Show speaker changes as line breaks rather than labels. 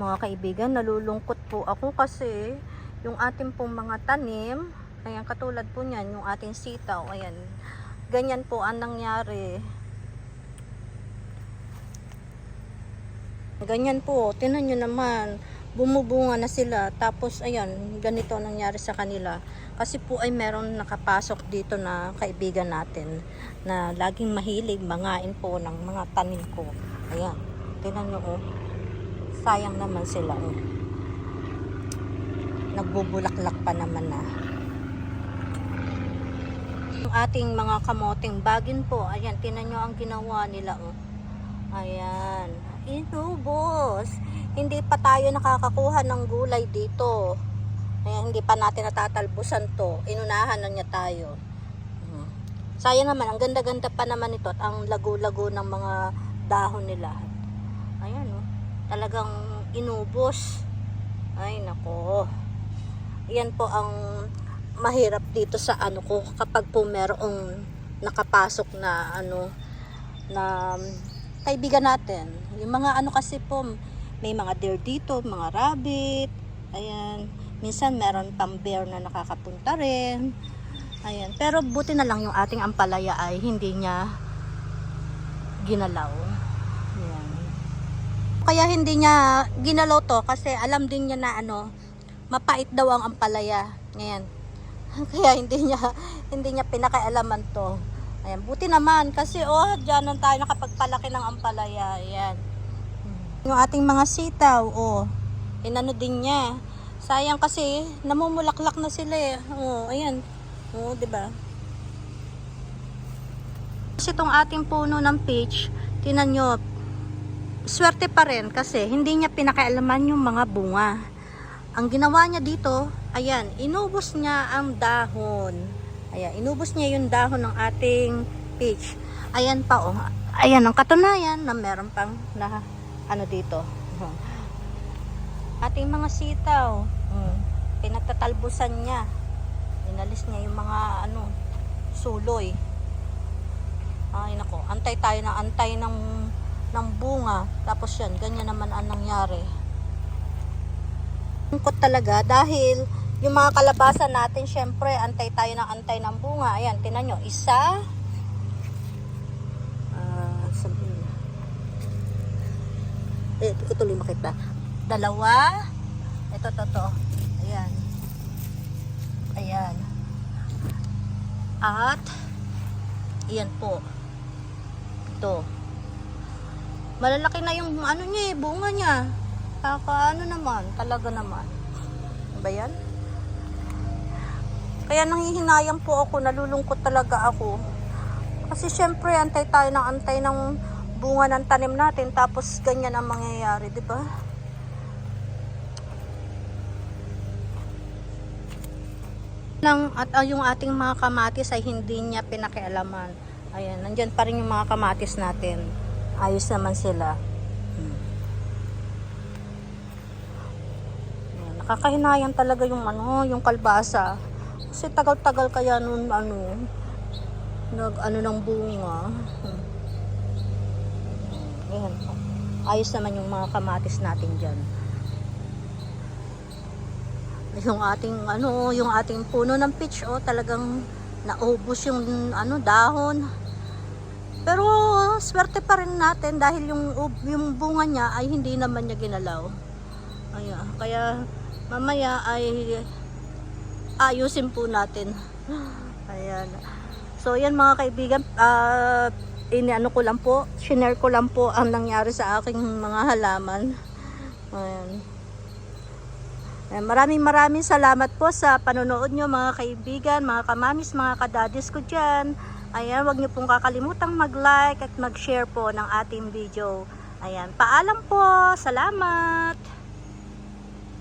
Mga kaibigan, nalulungkot po ako kasi yung ating pong mga tanim, ayan, katulad po niyan, yung ating sitaw, ayan, ganyan po ang nangyari. Ganyan po, tinan nyo naman, bumubunga na sila, tapos ayan, ganito nangyari sa kanila. Kasi po ay meron nakapasok dito na kaibigan natin na laging mahilig mangain po ng mga tanim ko. Ayan, tinan nyo oh, sayang naman sila oh. Nagbubulaklak pa naman na. Yung ating mga kamoting bagin po, ayan, tinan nyo ang ginawa nila oh. Ayan, inubos. Hindi pa tayo nakakakuha ng gulay dito. Ayan, hindi pa natin natatalbusan to. Inunahan na niya tayo. Sayang naman, ang ganda-ganda pa naman ito at ang lago-lago ng mga dahon nila. Ayan oh, talagang inubos. Ay nako. Yan po ang mahirap dito sa ano ko kapag po merong nakapasok na ano na kaibigan natin. Yung mga ano kasi po, may mga deer dito, mga rabbit. Ayan, minsan meron pang bear na nakakapunta rin. Ayan, pero buti na lang yung ating ampalaya ay hindi niya ginalaw. Ayan. Kaya hindi niya ginalaw to kasi alam din niya na ano, mapait daw ang ampalaya. Ayan. Kaya hindi niya pinakaialaman to. Ayan, buti naman kasi oh, diyan lang tayo nakapagpalaki ng ampalaya. Ayan. Yung ating mga sitaw, oh, inano din niya. Sayang kasi namumulaklak na sila eh. Oh, ayan. Oh, 'di ba? Kasi itong ating puno ng peach, tinan nyo, swerte pa rin kasi hindi niya pinakailaman yung mga bunga. Ang ginawa niya dito, ayan, inubos niya ang dahon. Ayan, inubos niya yung dahon ng ating peach. Ayan pa oh. Ayan ang katunayan na meron pang na ano dito. Ating mga sitaw, pinagtatalbusan niya. Inalis niya yung mga ano, suloy. Ay nako, antay tayo ng antay ng bunga. Tapos yan, ganyan naman ang nangyari. Lungkot talaga dahil yung mga kalabasan natin, syempre, antay tayo ng antay ng bunga. Ayan, tinan nyo, isa. Sabihin. Hindi ko tuloy makita. Dalawa. Ito, to. Ayan. Ayan. At, ayan po. Ito. Malalaki na yung ano niya, bunga niya. Ano naman, talaga naman. Ba yan? Kaya nanghihinayang po ako, nalulungkot talaga ako. Kasi syempre, antay tayo ng antay ng bunga ng tanim natin, tapos ganyan ang mangyayari, di ba? At yung ating mga kamatis ay hindi niya pinakialaman. Ayan, nandyan pa rin yung mga kamatis natin. Ayos naman sila. Ayan, nakakahinayang talaga yung ano, yung kalbasa. Kasi tagal-tagal kaya nun ano, ng bunga. Ayan. Ayos naman yung mga kamatis natin dyan. Yung ating ano, yung ating puno ng peach oh, talagang naubos yung ano dahon. Pero swerte pa rin natin dahil yung bunga niya ay hindi naman niya ginalaw. Ayan, kaya mamaya ay ayusin po natin. Ayan. So yan mga kaibigan, iniano ko lang po, shinare ko lang po ang nangyari sa aking mga halaman. Ayan. Maraming salamat po sa panonood nyo mga kaibigan, mga kamamis, mga kadadis ko dyan. Ayan, huwag nyo pong kakalimutang mag-like at mag-share po ng ating video. Ayan, paalam po. Salamat!